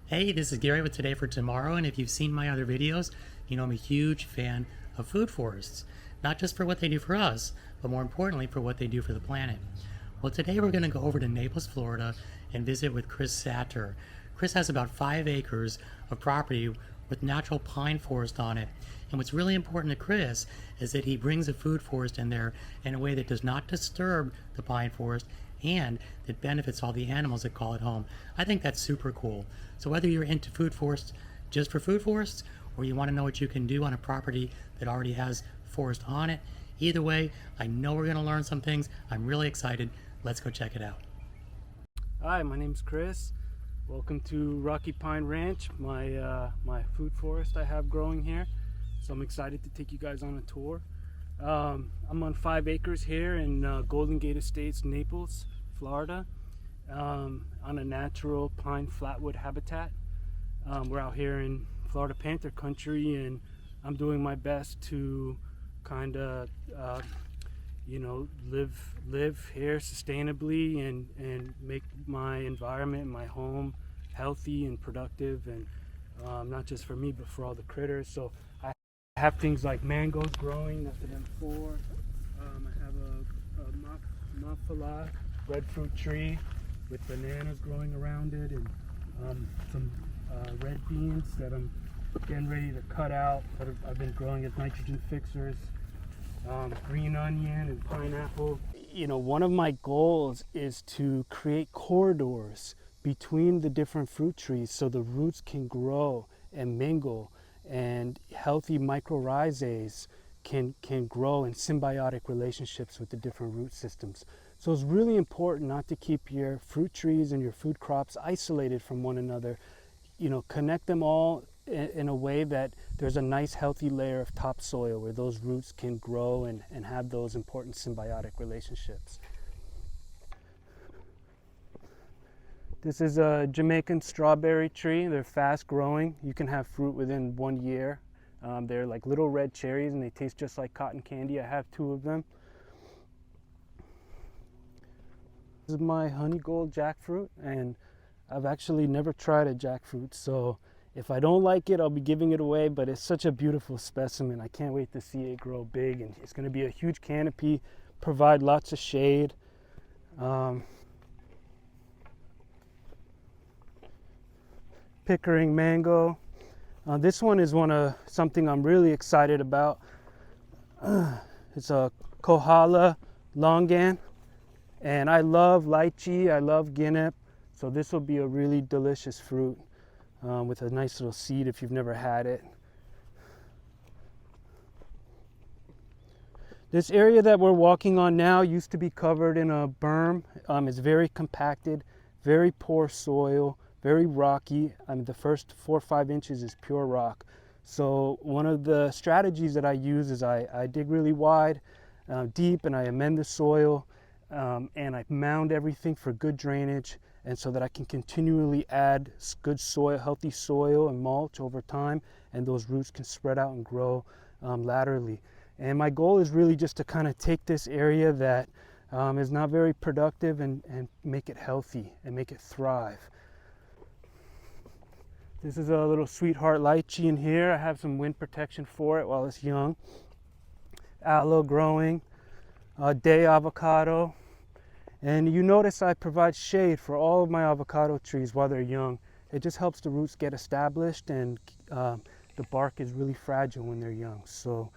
Hey, this is Gary with Today for Tomorrow, and if you've seen my other videos, you know I'm a huge fan of food forests. Not just for what they do for us, but more importantly for what they do for the planet. Well, today we're going to go over to Naples, Florida and visit with Chris Satter. Chris has about 5 acres of property with natural pine forest on it. And what's really important to Chris is that he brings a food forest in there in a way that does not disturb the pine forest and that benefits all the animals that call it home. I think that's super cool. So whether you're into food forests just for food forests, or you want to know what you can do on a property that already has forest on it, either way, I know we're going to learn some things. I'm really excited. Let's go check it out. Hi, my name's Chris. Welcome to Rocky Pine Ranch, my food forest I have growing here. So I'm excited to take you guys on a tour. I'm on 5 acres here in Golden Gate Estates, Naples, Florida, on a natural pine flatwood habitat. We're out here in Florida Panther country, and I'm doing my best to kind of live here sustainably and make my environment, my home, healthy and productive, and not just for me but for all the critters. So I have things like mangoes growing, that's an M4. I have a mafala breadfruit tree with bananas growing around it, and some red beans that I'm getting ready to cut out that I've been growing as nitrogen fixers. Green onion and pineapple. You know, one of my goals is to create corridors between the different fruit trees so the roots can grow and mingle, and healthy mycorrhizae can grow in symbiotic relationships with the different root systems. So it's really important not to keep your fruit trees and your food crops isolated from one another. You know, connect them all in a way that there's a nice healthy layer of topsoil where those roots can grow and have those important symbiotic relationships. This is a Jamaican strawberry tree. They're fast growing. You can have fruit within 1 year. They're like little red cherries and they taste just like cotton candy. I have 2 of them. This is my honey gold jackfruit, and I've actually never tried a jackfruit, so if I don't like it, I'll be giving it away, but it's such a beautiful specimen. I can't wait to see it grow big, and it's going to be a huge canopy, provide lots of shade. Pickering mango. This one is something I'm really excited about. It's a Kohala longan, and I love lychee, I love guinep, so this will be a really delicious fruit. With a nice little seed if you've never had it. This area that we're walking on now used to be covered in a berm. It's very compacted, very poor soil, very rocky. The first 4 or 5 inches is pure rock. So one of the strategies that I use is I dig really wide, deep, and I amend the soil, and I mound everything for good drainage, and so that I can continually add good soil, healthy soil and mulch over time, and those roots can spread out and grow laterally. And my goal is really just to kind of take this area that is not very productive and make it healthy and make it thrive. This is a little sweetheart lychee in here. I have some wind protection for it while it's young. Aloe growing, day avocado. And you notice I provide shade for all of my avocado trees while they're young. It just helps the roots get established, and the bark is really fragile when they're young. So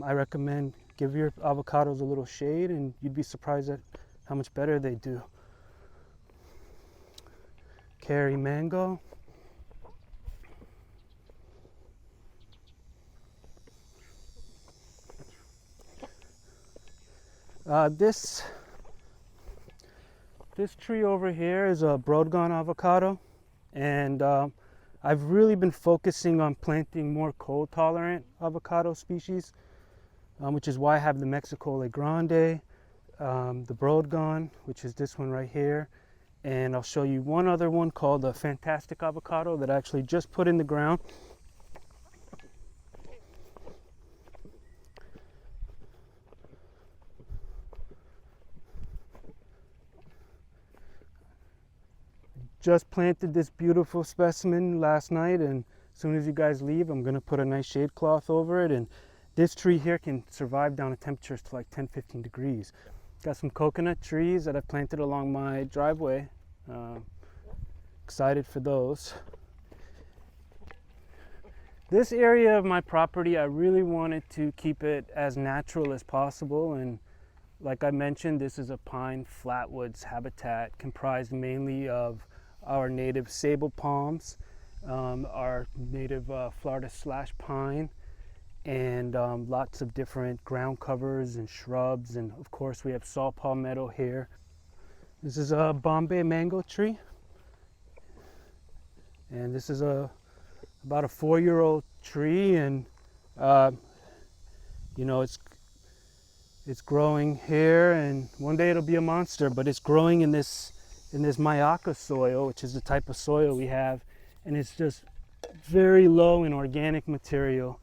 I recommend give your avocados a little shade, and you'd be surprised at how much better they do. Cherry mango. This tree over here is a Broadgone avocado, and I've really been focusing on planting more cold tolerant avocado species, which is why I have the Mexico Le Grande, the Broadgone, which is this one right here, and I'll show you one other one called the Fantastic Avocado that I actually just put in the ground. just planted this beautiful specimen last night, and as soon as you guys leave, I'm gonna put a nice shade cloth over it. And this tree here can survive down to temperatures to like 10-15 degrees. Got some coconut trees that I've planted along my driveway. Excited for those. This area of my property, I really wanted to keep it as natural as possible, and like I mentioned, this is a pine flatwoods habitat comprised mainly of our native sable palms, our native Florida slash pine, and lots of different ground covers and shrubs, and of course we have saw palmetto here. This is a Bombay mango tree, and this is about a 4-year-old tree, and you know, it's growing here, and one day it'll be a monster, but it's growing in this Mayaka soil, which is the type of soil we have, and it's just very low in organic material.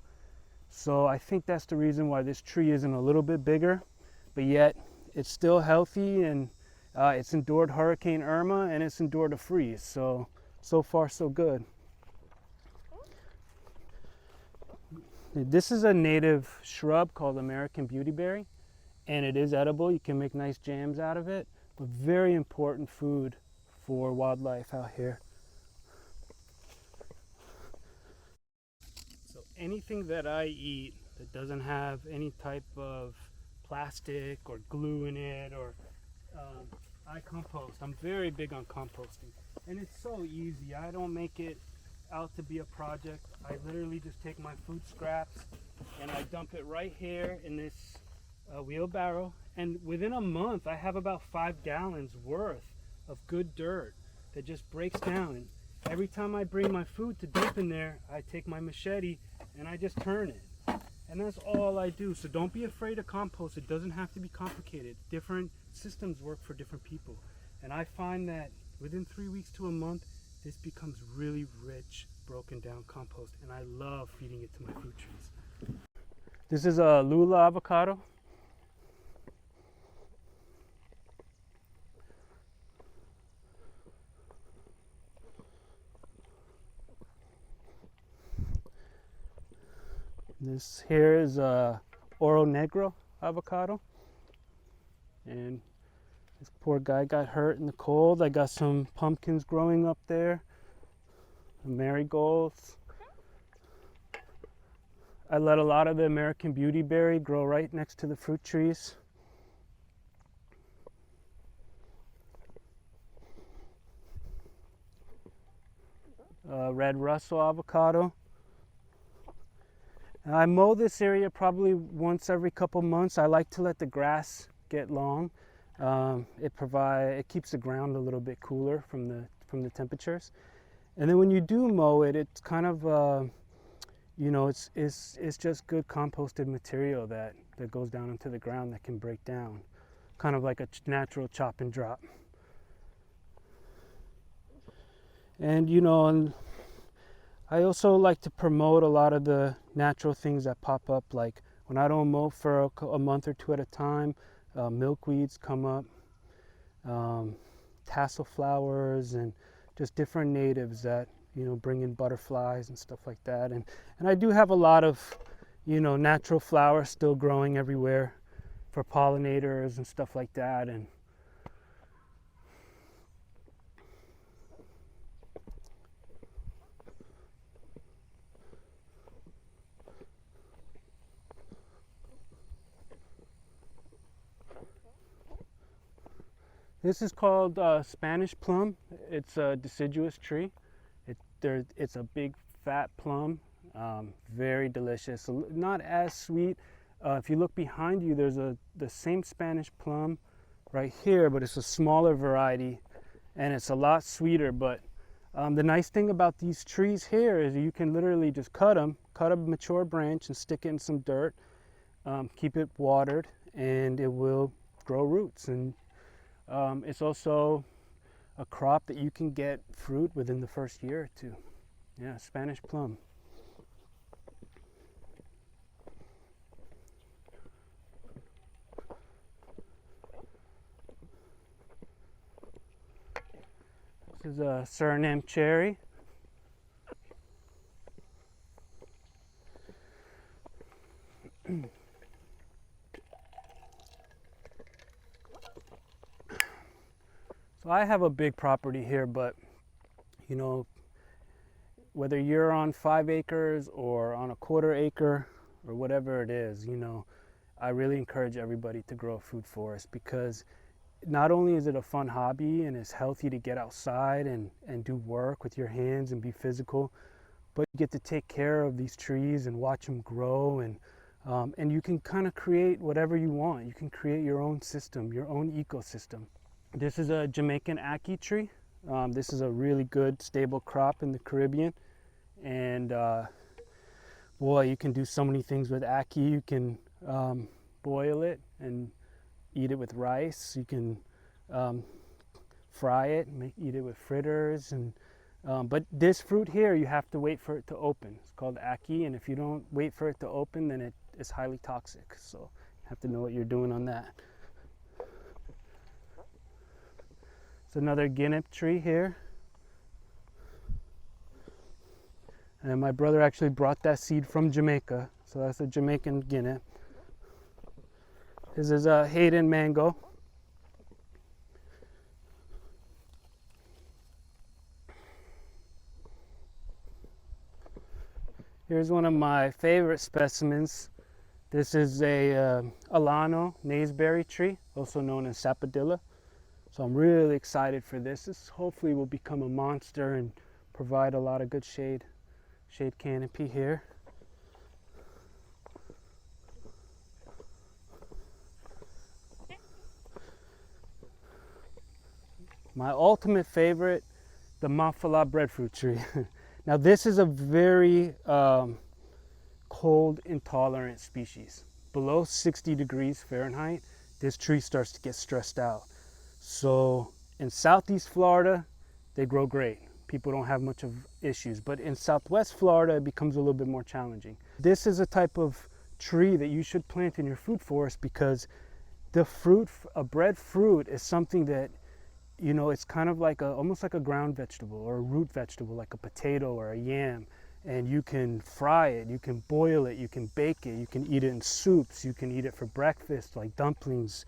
So I think that's the reason why this tree isn't a little bit bigger, but yet it's still healthy, and it's endured Hurricane Irma, and it's endured a freeze. So far so good. This is a native shrub called American beautyberry, and it is edible. You can make nice jams out of it, but very important food for wildlife out here. So anything that I eat that doesn't have any type of plastic or glue in it, or I compost. I'm very big on composting, and it's so easy. I don't make it out to be a project. I literally just take my food scraps and I dump it right here in this wheelbarrow, and within a month I have about 5 gallons worth of good dirt that just breaks down. And every time I bring my food to dump in there, I take my machete and I just turn it, and that's all I do. So don't be afraid to compost. It doesn't have to be complicated. Different systems work for different people, and I find that within 3 weeks to a month this becomes really rich, broken down compost, and I love feeding it to my food trees. This is a Lula avocado. This here is a Oro Negro avocado, and this poor guy got hurt in the cold. I got some pumpkins growing up there, marigolds. I let a lot of the American beautyberry grow right next to the fruit trees. Red Russell avocado. And I mow this area probably once every couple months. I like to let the grass get long. It keeps the ground a little bit cooler from the temperatures. And then when you do mow it, it's kind of you know, it's just good composted material that goes down into the ground that can break down, kind of like a natural chop and drop. And you know, and I also like to promote a lot of the natural things that pop up. Like when I don't mow for a month or two at a time, milkweeds come up, tassel flowers, and just different natives that, you know, bring in butterflies and stuff like that. And I do have a lot of, you know, natural flowers still growing everywhere for pollinators and stuff like that. And this is called Spanish plum. It's a deciduous tree. It's a big fat plum, very delicious. Not as sweet. If you look behind you, there's the same Spanish plum right here, but it's a smaller variety, and it's a lot sweeter. But the nice thing about these trees here is you can literally just cut a mature branch and stick it in some dirt, keep it watered, and it will grow roots. And it's also a crop that you can get fruit within the first year or two. Yeah, Spanish plum. This is a Suriname cherry. So I have a big property here, but you know, whether you're on 5 acres or on a quarter acre or whatever it is, you know, I really encourage everybody to grow a food forest, because not only is it a fun hobby and it's healthy to get outside and do work with your hands and be physical, but you get to take care of these trees and watch them grow, and you can kind of create whatever you want. You can create your own system, your own ecosystem. This is a Jamaican ackee tree. This is a really good stable crop in the Caribbean, and boy, you can do so many things with ackee. You can boil it and eat it with rice. You can fry it, eat it with fritters, and but this fruit here, you have to wait for it to open. It's called ackee, and if you don't wait for it to open, then it is highly toxic. So you have to know what you're doing on that. It's another guinea tree here. And my brother actually brought that seed from Jamaica. So that's a Jamaican guinea. This is a Hayden mango. Here's one of my favorite specimens. This is a Alano naseberry tree, also known as sapodilla. So I'm really excited for this. This hopefully will become a monster and provide a lot of good shade canopy here. My ultimate favorite, the Mafala breadfruit tree. Now this is a very cold intolerant species. Below 60 degrees Fahrenheit, this tree starts to get stressed out. So in Southeast Florida, they grow great. People don't have much of issues, but in Southwest Florida, it becomes a little bit more challenging. This is a type of tree that you should plant in your food forest, because the fruit, a breadfruit, is something that, you know, it's kind of like almost like a ground vegetable or a root vegetable, like a potato or a yam. And you can fry it, you can boil it, you can bake it, you can eat it in soups, you can eat it for breakfast like dumplings.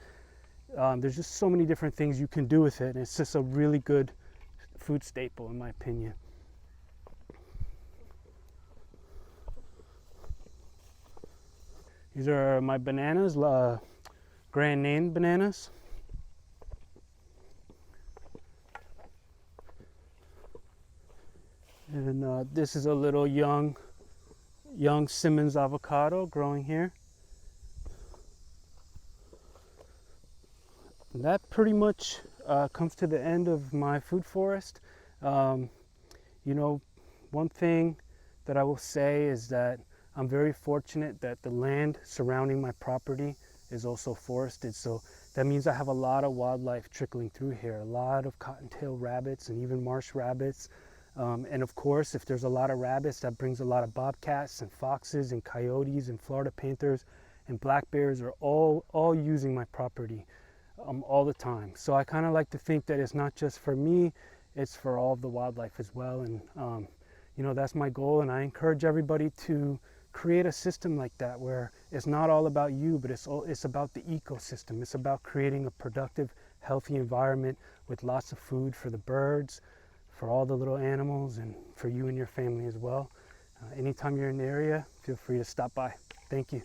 There's just so many different things you can do with it, and it's just a really good food staple in my opinion. These are my bananas, Grand Name bananas. And this is a little young Simmons avocado growing here. And that pretty much comes to the end of my food forest. You know, one thing that I will say is that I'm very fortunate that the land surrounding my property is also forested. So that means I have a lot of wildlife trickling through here, a lot of cottontail rabbits and even marsh rabbits. And of course, if there's a lot of rabbits, that brings a lot of bobcats and foxes and coyotes and Florida panthers and black bears are all using my property all the time. So I kind of like to think that it's not just for me, it's for all of the wildlife as well. And you know, that's my goal, and I encourage everybody to create a system like that, where it's not all about you, but it's about the ecosystem. It's about creating a productive, healthy environment with lots of food for the birds, for all the little animals, and for you and your family as well. Anytime you're in the area, feel free to stop by. Thank you.